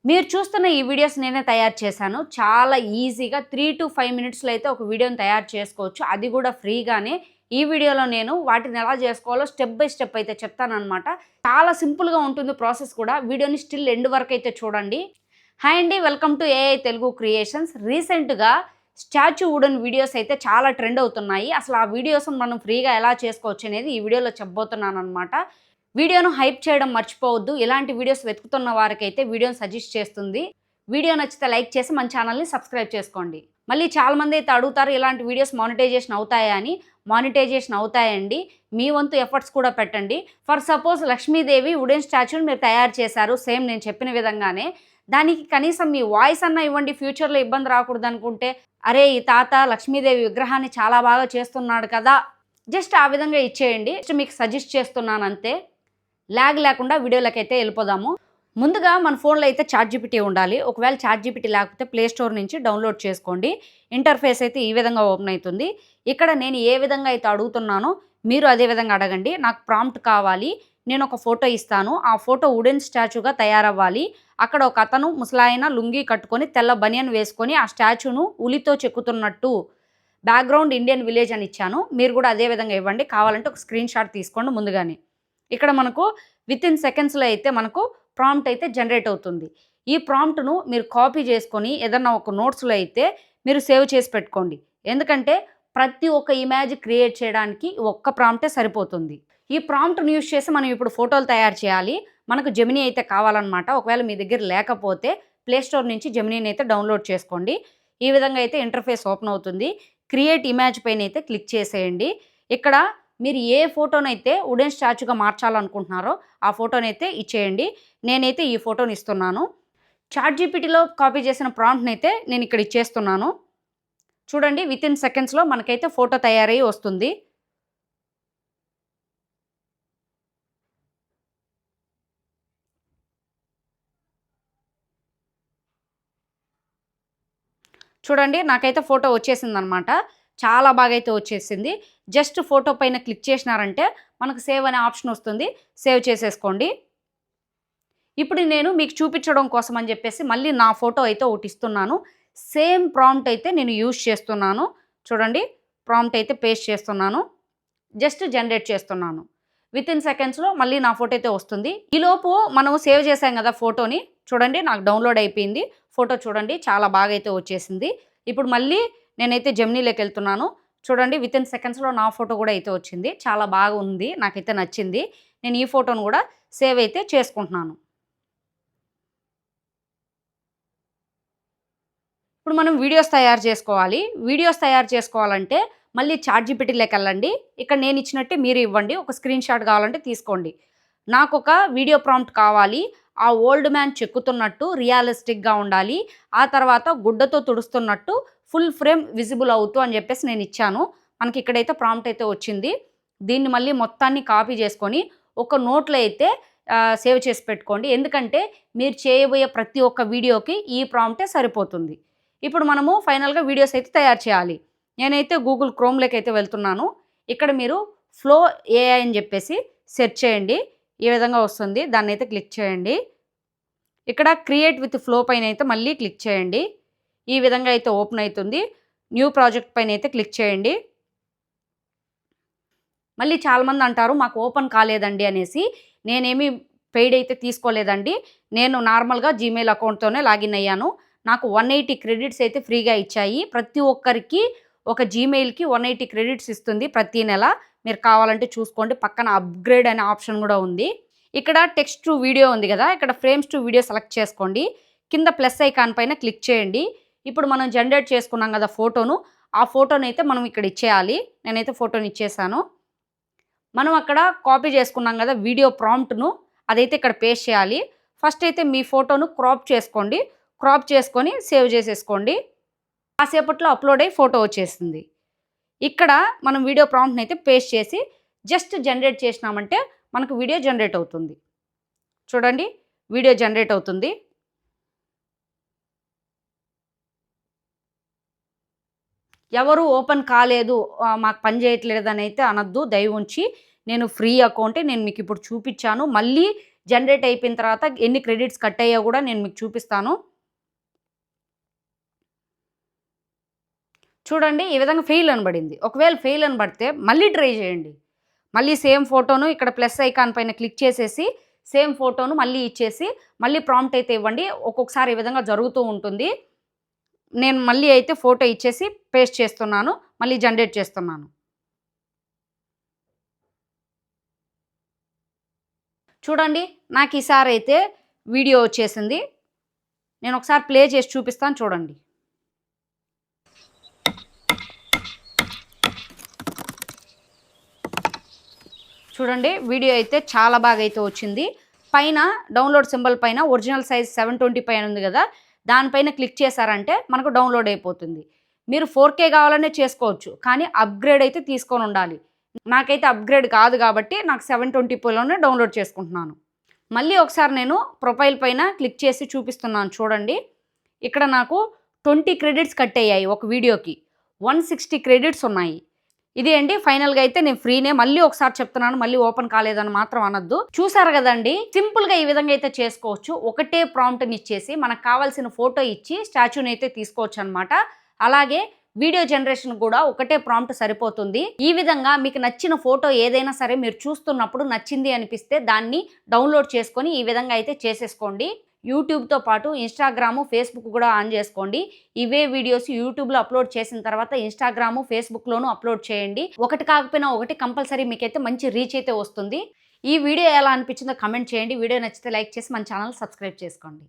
మీరు చూస్తున్న ఈ వీడియోస్ నేనే తయారు చేశాను. చాలా ఈజీగా 3-5 మినిట్స్‌లో అయితే ఒక వీడియోని తయారు చేసుకోవచ్చు. అది కూడా ఫ్రీగానే. ఈ వీడియోలో నేను వాటిని ఎలా చేసుకోవాలో స్టెప్ బై స్టెప్ అయితే చెప్తాననమాట. చాలా సింపుల్‌గా ఉంటుంది ప్రాసెస్ కూడా. వీడియోని స్టిల్ ఎండ్ వరకు అయితే చూడండి. హాయ్ అండి. Welcome to AI Telugu creations. రీసెంట్‌గా స్టాచ్యూ వుడెన్ వీడియోస్ అయితే చాలా ట్రెండ్ అవుతున్నాయి. అసలు ఆ వీడియోస్ మనం ఫ్రీగా ఎలా చేసుకోవచ్చు అనేది ఈ వీడియోలో చెప్పబోతున్నాననమాట. వీడియోను హైప్ చేయడం మర్చిపోవద్దు. ఇలాంటి వీడియోస్ వెతుకుతున్న వారికైతే వీడియోని సజెస్ట్ చేస్తుంది. వీడియో నచ్చితే లైక్ చేసి మన ఛానల్‌ని సబ్స్క్రైబ్ చేసుకోండి. మళ్ళీ చాలామంది అయితే అడుగుతారు ఇలాంటి వీడియోస్ మానిటైజేషన్ అవుతాయా అని. మానిటైజేషన్ అవుతాయండి. మీ వంతు ఎఫర్ట్స్ కూడా పెట్టండి. ఫర్ సపోజ్ లక్ష్మీదేవి వుడెన్ స్టాచ్యూని మీరు తయారు చేశారు సేమ్ నేను చెప్పిన విధంగానే. దానికి కనీసం మీ వాయిస్ అన్నా ఇవ్వండి ఫ్యూచర్‌లో ఇబ్బంది రాకూడదనుకుంటే. అరే! ఈ తాత లక్ష్మీదేవి విగ్రహాన్ని చాలా బాగా చేస్తున్నాడు కదా! జస్ట్ ఆ విధంగా ఇచ్చేయండి. జస్ట్ మీకు సజెస్ట్ చేస్తున్నానంతే. ల్యాగ్ లేకుండా వీడియోలకైతే వెళ్ళిపోదాము. ముందుగా మన ఫోన్లో అయితే చాట్‌జీపీటీ ఉండాలి. ఒకవేళ చాట్‌జీపీటీ లేకపోతే ప్లే స్టోర్ నుంచి డౌన్లోడ్ చేసుకోండి. ఇంటర్ఫేస్ అయితే ఈ విధంగా ఓపెన్ అవుతుంది. ఇక్కడ నేను ఏ విధంగా అయితే అడుగుతున్నానో మీరు అదే విధంగా అడగండి. నాకు ప్రాంప్ట్ కావాలి. నేను ఒక ఫోటో ఇస్తాను. ఆ ఫోటో వుడెన్ స్టాచ్యూగా తయారవ్వాలి. అక్కడ ఒక అతను ముసలాయన లుంగీ కట్టుకొని తెల్ల బనియన్ వేసుకొని ఆ స్టాచ్యూను ఉలితో చెక్కుతున్నట్టు బ్యాక్‌గ్రౌండ్ ఇండియన్ విలేజ్ అని ఇచ్చాను. మీరు కూడా అదే విధంగా ఇవ్వండి. కావాలంటే ఒక స్క్రీన్ షాట్ తీసుకోండి ముందుగానే. ఇక్కడ మనకు వితిన్ సెకండ్స్‌లో అయితే మనకు ప్రాంప్ట్ అయితే జనరేట్ అవుతుంది. ఈ ప్రాంప్ట్‌ను మీరు కాపీ చేసుకొని ఏదన్నా ఒక నోట్స్‌లో అయితే మీరు సేవ్ చేసి పెట్టుకోండి. ఎందుకంటే ప్రతి ఒక్క ఇమేజ్ క్రియేట్ చేయడానికి ఒక్క ప్రాంప్టే సరిపోతుంది. ఈ ప్రాంప్ట్‌ని యూజ్ చేసి మనం ఇప్పుడు ఫోటోలు తయారు చేయాలి. మనకు జెమినీ అయితే కావాలన్నమాట. ఒకవేళ మీ దగ్గర లేకపోతే ప్లే స్టోర్ నుంచి జెమినీని అయితే డౌన్లోడ్ చేసుకోండి. ఈ విధంగా అయితే ఇంటర్ఫేస్ ఓపెన్ అవుతుంది. క్రియేట్ ఇమేజ్ పైన అయితే క్లిక్ చేసేయండి. ఇక్కడ మీరు ఏ ఫోటోనైతే వుడెన్ స్టాచ్యూగా మార్చాలనుకుంటున్నారో ఆ ఫోటోనైతే ఇచ్చేయండి. నేనైతే ఈ ఫోటోని ఇస్తున్నాను. చాట్‌జీపీటీలో కాపీ చేసిన ప్రాంప్ట్‌నైతే నేను ఇక్కడ ఇచ్చేస్తున్నాను. చూడండి వితిన్ సెకండ్స్‌లో మనకైతే ఫోటో తయారయ్యి వస్తుంది. చూడండి నాకైతే ఫోటో వచ్చేసిందనమాట. చాలా బాగా అయితే వచ్చేసింది. జస్ట్ ఫోటో పైన క్లిక్ చేసినారంటే మనకు సేవ్ అనే ఆప్షన్ వస్తుంది. సేవ్ చేసేసుకోండి. ఇప్పుడు నేను మీకు చూపించడం కోసం అని చెప్పేసి మళ్ళీ నా ఫోటో అయితే ఒకటి ఇస్తున్నాను. సేమ్ ప్రాంప్ట్ అయితే నేను యూజ్ చేస్తున్నాను. చూడండి ప్రాంప్ట్ అయితే పేస్ట్ చేస్తున్నాను. జస్ట్ జనరేట్ చేస్తున్నాను. వితిన్ సెకండ్స్‌లో మళ్ళీ నా ఫోటో అయితే వస్తుంది. ఈలోపు మనం సేవ్ చేసాం కదా ఫోటోని. చూడండి నాకు డౌన్‌లోడ్ అయిపోయింది. ఫోటో చూడండి చాలా బాగా అయితే వచ్చేసింది. ఇప్పుడు మళ్ళీ నేనైతే జెమినీలోకి వెళ్తున్నాను. చూడండి వితిన్ సెకండ్స్‌లో నా ఫోటో కూడా అయితే వచ్చింది. చాలా బాగా ఉంది. నాకైతే నచ్చింది. నేను ఈ ఫోటోను కూడా సేవ్ అయితే చేసుకుంటున్నాను. ఇప్పుడు మనం వీడియోస్ తయారు చేసుకోవాలి. వీడియోస్ తయారు చేసుకోవాలంటే మళ్ళీ చాట్‌జీపీటీలోకెళ్ళండి. ఇక్కడ నేను ఇచ్చినట్టే మీరు ఇవ్వండి. ఒక స్క్రీన్ షాట్ కావాలంటే తీసుకోండి. నాకొక వీడియో ప్రాంప్ట్ కావాలి. ఆ ఓల్డ్ మ్యాన్ చెక్కుతున్నట్టు రియలిస్టిక్‌గా ఉండాలి. ఆ తర్వాత గుడ్డతో తుడుస్తున్నట్టు ఫుల్ ఫ్రేమ్ విజిబుల్ అవుతూ అని చెప్పేసి నేను ఇచ్చాను. మనకి ఇక్కడైతే ప్రాంప్ట్ అయితే వచ్చింది. దీన్ని మళ్ళీ మొత్తాన్ని కాపీ చేసుకొని ఒక నోట్‌లో అయితే సేవ్ చేసి పెట్టుకోండి. ఎందుకంటే మీరు చేయబోయే ప్రతి ఒక్క వీడియోకి ఈ ప్రాంప్టే సరిపోతుంది. ఇప్పుడు మనము ఫైనల్‌గా వీడియోస్ అయితే తయారు చేయాలి. నేనైతే గూగుల్ క్రోమ్‌లోకి అయితే వెళ్తున్నాను. ఇక్కడ మీరు ఫ్లో ఏఐ అని చెప్పేసి సెర్చ్ చేయండి. ఈ విధంగా వస్తుంది. దాన్నైతే క్లిక్ చేయండి. ఇక్కడ క్రియేట్ విత్ ఫ్లో పైన అయితే మళ్ళీ క్లిక్ చేయండి. ఈ విధంగా అయితే ఓపెన్ అవుతుంది. న్యూ ప్రాజెక్ట్ పైన అయితే క్లిక్ చేయండి. మళ్ళీ చాలామంది అంటారు మాకు ఓపెన్ కాలేదండి అనేసి. నేనేమి పెయిడ్ అయితే తీసుకోలేదండి. నేను నార్మల్‌గా జీమెయిల్ అకౌంట్‌తోనే లాగిన్ అయ్యాను. నాకు 180 క్రెడిట్స్ అయితే ఫ్రీగా ఇచ్చాయి. ప్రతి ఒక్కరికి ఒక జీమెయిల్‌కి 180 క్రెడిట్స్ ఇస్తుంది ప్రతి నెల. మీరు కావాలంటే చూసుకోండి. పక్కన అప్‌గ్రేడ్ అనే ఆప్షన్ కూడా ఉంది. ఇక్కడ టెక్స్ట్ టు వీడియో ఉంది కదా! ఇక్కడ ఫ్రేమ్స్ టు వీడియో సెలెక్ట్ చేసుకోండి. కింద ప్లస్ ఐకాన్ పైన క్లిక్ చేయండి. ఇప్పుడు మనం జనరేట్ చేసుకున్నాం కదా ఫోటోను. ఆ ఫోటోనైతే మనం ఇక్కడ ఇచ్చేయాలి. నేనైతే ఫోటోని ఇచ్చేసాను. మనం అక్కడ కాపీ చేసుకున్నాం కదా వీడియో ప్రాంప్ట్‌ను అదైతే ఇక్కడ పేస్ట్ చేయాలి. ఫస్ట్ అయితే మీ ఫోటోను క్రాప్ చేసుకోండి. క్రాప్ చేసుకొని సేవ్ చేసేసుకోండి. కాసేపట్లో అప్‌లోడ్ అయ్యి ఫోటో వచ్చేసింది. ఇక్కడ మనం వీడియో ప్రాంప్ట్‌ని అయితే పేస్ట్ చేసి జస్ట్ జనరేట్ చేసినామంటే మనకు వీడియో జనరేట్ అవుతుంది. చూడండి వీడియో జనరేట్ అవుతుంది. ఎవరు ఓపెన్ కాలేదు మాకు పని చేయట్లేదని అయితే అనొద్దు దయవుంచి. నేను ఫ్రీ అకౌంటే నేను మీకు ఇప్పుడు చూపించాను. మళ్ళీ జనరేట్ అయిపోయిన తర్వాత ఎన్ని క్రెడిట్స్ కట్ అయ్యో కూడా నేను మీకు చూపిస్తాను. చూడండి ఈ విధంగా ఫెయిల్ అని పడింది. ఒకవేళ ఫెయిల్ అని పడితే మళ్ళీ ట్రై చేయండి. మళ్ళీ సేమ్ ఫోటోను ఇక్కడ ప్లస్ ఐకాన్ పైన క్లిక్ చేసేసి సేమ్ ఫోటోను మళ్ళీ ఇచ్చేసి మళ్ళీ ప్రాంప్ట్ అయితే ఇవ్వండి. ఒక్కొక్కసారి ఈ విధంగా జరుగుతూ ఉంటుంది. నేను మళ్ళీ అయితే ఫోటో ఇచ్చేసి పేస్ట్ చేస్తున్నాను. మళ్ళీ జనరేట్ చేస్తున్నాను. చూడండి నాకు ఈసారి అయితే వీడియో వచ్చేసింది. నేను ఒకసారి ప్లే చేసి చూపిస్తాను చూడండి. చూడండి వీడియో అయితే చాలా బాగా అయితే వచ్చింది. పైన డౌన్లోడ్ సింబల్ పైన ఒరిజినల్ సైజ్ 720 పైన ఉంది కదా, దానిపైన క్లిక్ చేశారంటే మనకు డౌన్లోడ్ అయిపోతుంది. మీరు 4K కావాలనే చేసుకోవచ్చు, కానీ అప్గ్రేడ్ అయితే తీసుకొని ఉండాలి. నాకైతే అప్గ్రేడ్ కాదు కాబట్టి నాకు 720pలోనే డౌన్లోడ్ చేసుకుంటున్నాను. మళ్ళీ ఒకసారి నేను ప్రొఫైల్ పైన క్లిక్ చేసి చూపిస్తున్నాను చూడండి. ఇక్కడ నాకు 20 క్రెడిట్స్ కట్ అయ్యాయి ఒక వీడియోకి. 160 క్రెడిట్స్ ఉన్నాయి. ఇదే అండి ఫైనల్గా అయితే నేను ఫ్రీనే. మళ్ళీ ఒకసారి చెప్తున్నాను, మళ్ళీ ఓపెన్ కాలేదని మాత్రం అనొద్దు. చూసారు కదండి, సింపుల్గా ఈ విధంగా అయితే చేసుకోవచ్చు. ఒకటే ప్రాంప్ట్ని ఇచ్చేసి మనకు కావాల్సిన ఫోటో ఇచ్చి స్టాచ్యూని అయితే తీసుకోవచ్చు అనమాట. అలాగే వీడియో జనరేషన్ కూడా ఒకటే ప్రాంప్ట్ సరిపోతుంది. ఈ విధంగా మీకు నచ్చిన ఫోటో ఏదైనా సరే మీరు చూస్తున్నప్పుడు నచ్చింది అనిపిస్తే దాన్ని డౌన్లోడ్ చేసుకొని ఈ విధంగా అయితే చేసేసుకోండి. యూట్యూబ్తో పాటు ఇన్స్టాగ్రాము, ఫేస్బుక్ కూడా ఆన్ చేసుకోండి. ఇవే వీడియోస్ యూట్యూబ్లో అప్లోడ్ చేసిన తర్వాత ఇన్స్టాగ్రాము, ఫేస్బుక్లోనూ అప్లోడ్ చేయండి. ఒకటి కాకపోయినా ఒకటి కంపల్సరీ మీకైతే మంచి రీచ్ అయితే వస్తుంది. ఈ వీడియో ఎలా అనిపించిందో కమెంట్ చేయండి. వీడియో నచ్చితే లైక్ చేసి మన ఛానల్ సబ్స్క్రైబ్ చేసుకోండి.